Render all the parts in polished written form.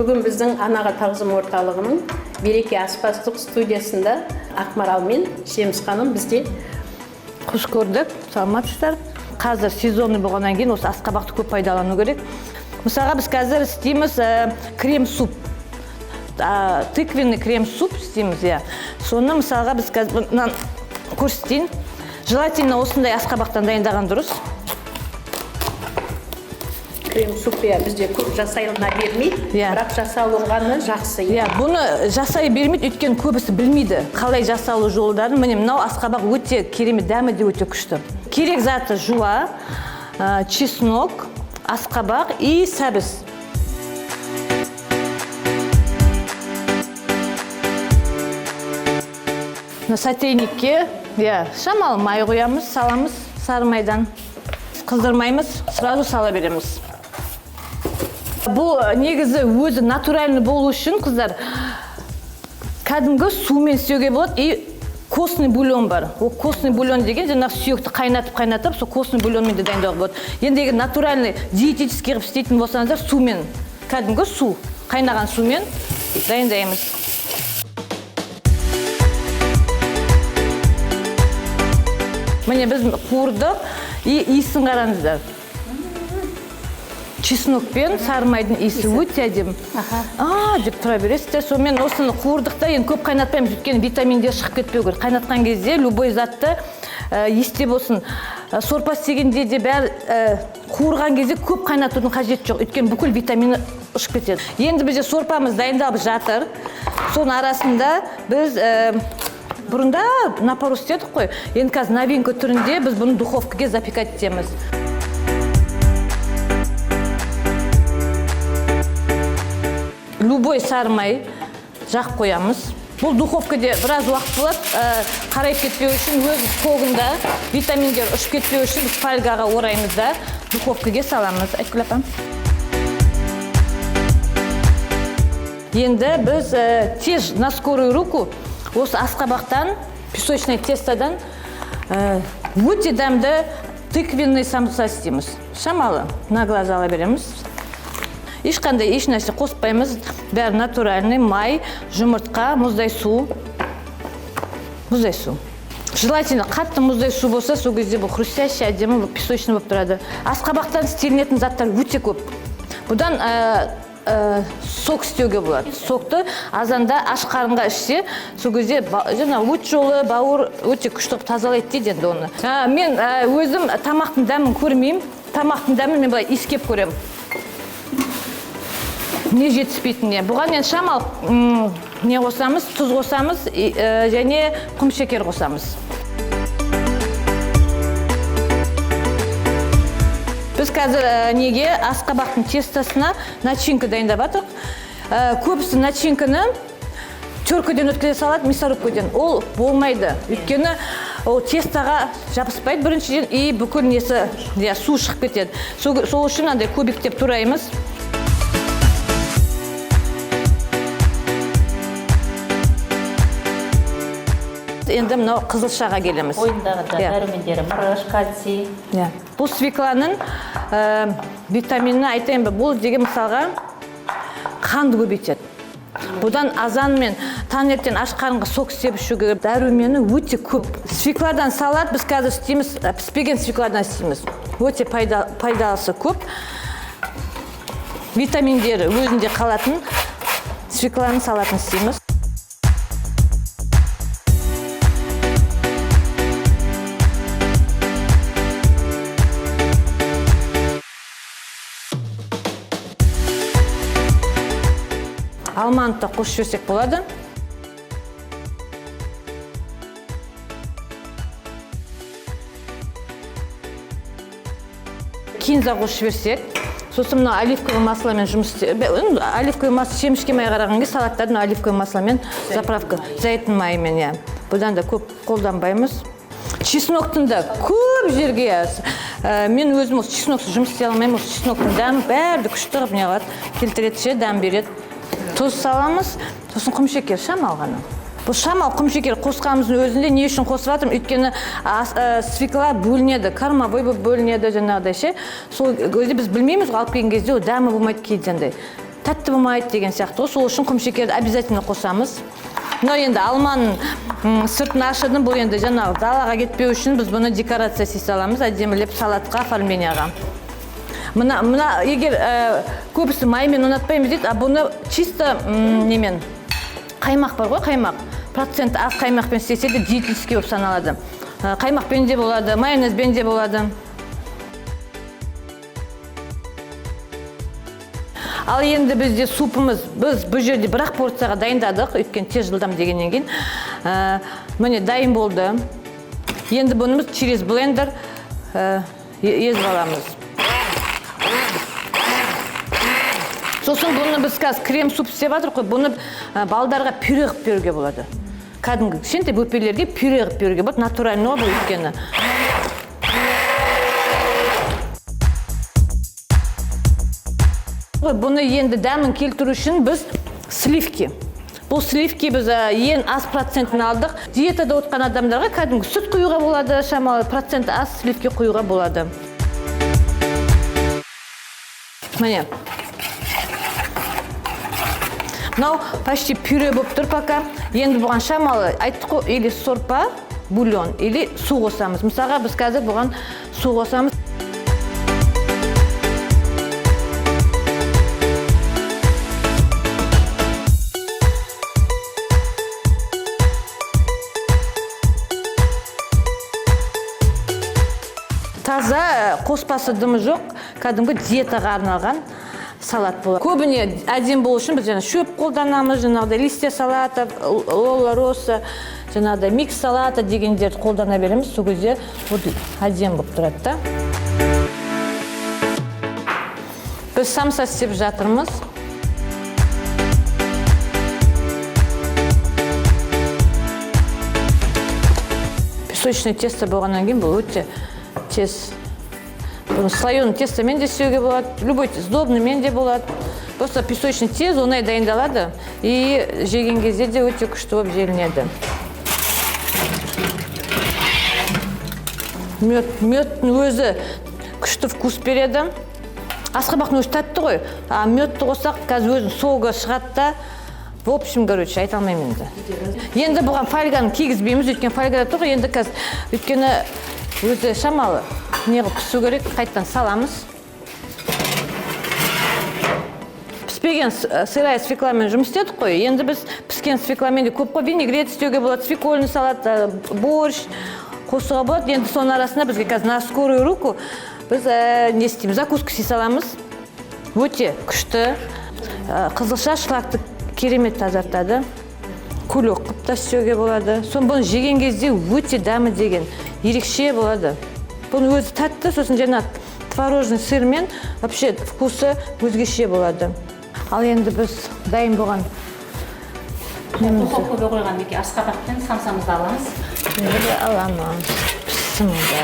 Бүгін біздің анаға тағзым орталығының Береке аспаздық студиясында Ақмарал мен Шеміс ханым бізде. Қош көрдік, саламатсыздар. Қазір сезонный болғаннан кейін осы асқабақты көп пайдалану керек. Мысалға біз қазір істейміз крем-суп. Тыквенный крем-суп істейміз, иә. Соны мысалға біз қазір көрсетейін. Желательно осындай асқабақтан дайындаған дұрыс. Крем-суп бізде көп жасайлына бермейді, бірақ жасалынғаны жақсы. Бұны жасай бермейді, өйткені көбісі білмейді қалай жасалу жолдарын. Міне мынау асқабақ өте керемет, дәмі де өте күшті. Керек заты жуа, чеснок, асқабақ и сәбіз. Сотейникке шамалы май қоямыз, саламыз сары майдан. Қыздырмаймыз, сразу сала береміз. Бұл негізі өзі натуральный болу үшін, қыздар, кәдімгі сумен істеуге болады, и костный бульон бар. Ол костный бульон деген жаңағы сүйекті қайнатып, сол костный бульонмен де дайындауға болады. Енді егер натуральный диетический қылып істейтін болсаңыздар, сумен, кәдімгі су, қайнаған сумен дайындаймыз. Міне біз қуырдық, и иісін қараңыздар. Чеснокпен сары майдың иісі өте әдемі. Деп тұра бересіздер. Сонымен осыны қуырдықта енді көп қайнатпаймыз, өйткені витаминдер шығып кетпеу керек. Қайнатқан кезде любой затты есте болсын. Сорпа істегенде де бәрі қуырған кезде көп қайнатудың қажеті жоқ, өйткені бүкіл витамині ұшып кетеді. Енді бізде сорпамыз дайындалып жатыр. Соның арасында біз бұрында на пару істедік қой. Енді қазір новинка түрінде біз бұны духовкаға запекать етеміз. Любой сары май жағып қоямыз. Бұл духовкада біраз уақыт болады, қарайып кетпеу үшін, өз қоғында витаминдер ұшып кетпеу үшін біз фольгаға ораймыз да духовкаға саламыз. Айткүл апам. Енді біз тез на скорую руку осы асқабақтан, песочный тестадан өте дәмді тыквенный самса істейміз. Шамалы на глаз ала береміз. Ешқандай ешнәрсе қоспаймыз. Бәрі натуральный май, жұмыртқа, мұздай су. Мұздай су. Желательно қатты мұздай су болса, сол кезде бұл хрустящий, әдемі, песочный болып тұрады. Асқабақтан істелінетін заттар өте көп. Бұдан сок істеуге болады. Сокты азанда аш қарынға ішсе, сол кезде өт жолы, бауыр өте күшті тазалайды дейді енді оны. Мен өзім тамақтың дәмін көрмеймін. Тамақтың дәмін мен былай иіскеп көремін. Не жетіспейтін. Бұған енді шамал не қосамыз, тұз қосамыз және құм шекер қосамыз. Біз қазір неге асқабақтың тестасына начинка дайындап жатырмық. Көбісі начинканы теркіден өткізе салады, мясорубкіден. Ол болмайды. Өйткені ол тестаға жабыспайды біріншіден, и бүкіл несі су шығып кетеді. Сол үшін андай көбіктеп тураймыз. Енді мынау қызылшаға келеміз. Ойындағы дәрумендері, мырыш, кальций. Бұл свекланың витамині айтайын ба, бұл деген мысалға қанды көбейтеді. Бұдан азан мен таңертең аш қарынға сок істеп ішуге дәрумені өте көп. Свекладан салат біз қазір істейміз, піспеген свекладан істейміз. Өте пайдалысы көп. Витаминдері өзінде қалатын свекланың салатын істейміз. Алманы да қосып жіберсек болады. Кинза қосып жіберсек, сосын мына оливковый масломен жұмыс істейміз. Оливковый масло шемішке май қараған кезде салаттардың оливковый масломен заправка, зәйтүн майымен. Бұдан да көп қолданбаймыз. Чесноктың да көп жерге мен өзім осы чесноксыз жұмыс істей алмаймын. Осы чесноктың дәмі бәрі күшті қылып келтіреді, дәм береді. Тұз саламыз, сосын құм шекер шамал ғана. Бұл шамал құм шекер қосқанымыздың өзінде не үшін қосып жатырмын? Өйткені свекла бөлінеді, кормовой бөлінеді жаңағыдай ше. Сол кезде біз білмейміз, алып келген кезде ол дәмі болмайды кейде. тәтті болмайды деген сияқты. Сол үшін құмшекерді обязательно қосамыз. Но енді алманың сыртын ашыдым, бұл енді жаңағы далаға кетпеу үшін біз бұны декорация істей саламыз, әдемілеп салатқа, оформленияға. Мына егер көбісі маймен ұнатпаймыз дейді, а бұны чисто немен қаймақ бар ғой, қаймақ. Процент аз қаймақпен істесе де диетический болып саналады. Қаймақпен де болады, майонезбен де болады. Ал енді бізде супымыз, біз бұл жерде бір-ақ порцияға дайындадық, өйткені тез жылдам дегеннен кейін. Міне дайын болды. Енді бұнымыз через блендер езіп аламыз. Сосын бұны біз қазір крем суп істеп жатырмыз қой, бұны балдарға пюре қылып беруге болады. Кәдімгі кішкентай бөпелерге пюре қылып беруге болады, натуральный бұл өйткені. Бұны енді дәмін келтіру үшін біз сливки. Бұл сливки біз ең аз процентін алдық. Диетада отқан адамдарға кәдімгі сүт құюға болады, шамалы проценті аз сливки құюға болады. Міне. Мынау почти пюре болып тұр пока. Енді бұған шамалы айттық қой, или сорпа, бульон, или су қосамыз. Мысалға біз қазір бұған су қосамыз. Таза қоспасы дымы жоқ, кәдімгі диетаға арналған салат болады. Көбіне әдем болу үшін біз шөп қолданамыз, жаңағыдай листья салата, лола роса, жаңағыдай микс салата дегендерді қолдана береміз. Сол кезде әдем болып тұрады да. Біз самса істеп жатырмыз. Песочное тесто болғаннан кейін бұл өте тез. Слоеный тестомен де істеуге болады, любой сдобныймен де болады. Просто песочный тез оңай дайындалады и жеген кезде де өте күшті болып желінеді. Мёттің өзі күшті вкус береді. Асқабақтың өзі тәтті ғой, а мётті қосақ қазір өзінің соғы шығады да. В общем, короче, айта алмаймын енді. Енді бұған фольганы кигізбейміз, өйткені фольгада тұр, енді қазір өйткені өзі шамалы неғып пісу керек, қайттан саламыз. Піспеген сырай свекламен жұмыс істедік қой. Енді біз піскен свекламен де көп қой, винегрет істеуге болады, свекольный салат, борщ қосуға болады. Енді соның арасында бізге қазір на скорую руку біз не істейміз, закуску істей саламыз. Өте күшті. Қызылша шлакты керемет тазартады. Кулек қып та істеуге болады. Соны бұны жеген кезде өте дәмі деген ерекше болады. Бұны өзі тәтті, сосын жаңа творожный сырмен вообще вкусы өзгеше болады. Ал енді біз дайын болған Духовкаға қойған неке асқабақпен самсамызды аламыз. Енді аламыз. Піссін онда.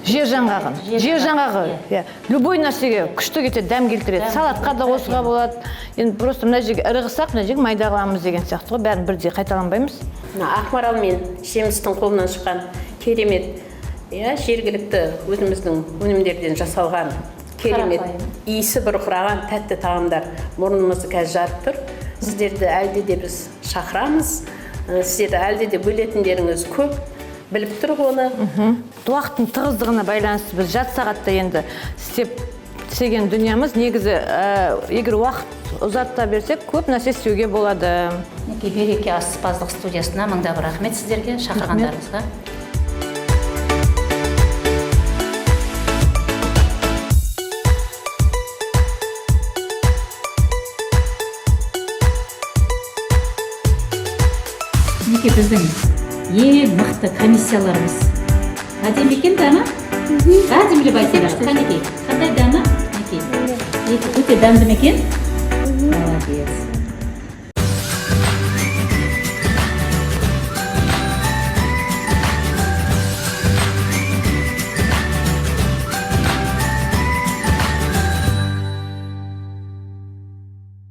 Жер жаңғағы. Любой нәрсеге күшті кетеді, дәм келтіреді. Салатқа да қосуға болады. Енді просто мына жерге іріғысақ, мына жерге майда қыламыз деген сияқты ғой. Бәрін бірдей қайталанбаймыз. Ақмарал мен Шемістің қолынан шыққан керемет, жергілікті өзіміздің өнімдерден жасалған керемет, иісі бұрқыраған тәтті тағамдар мұрнымызды қазір жарып тұр. Сіздерді әлде де біз шақырамыз. Сіздерді әлде де бөлетіндеріңіз көп. Біліп тұр оны. Уақыттың тығыздығына байланысты біз жат сағатта енді істеген дүниеміз негізі егер уақыт ұзарта берсек көп нәрсе істеуге болады. Береке аспаздық студиясына мыңда бір рахмет сіздерге шақырғандарыңызға. Неке біздің ең мықты комиссияларымыз. Әдемі екен дәмі? Әдемілеп айтыңдар. Қанекей, қандай дәмі? Өте дәмді ме екен? Молодец.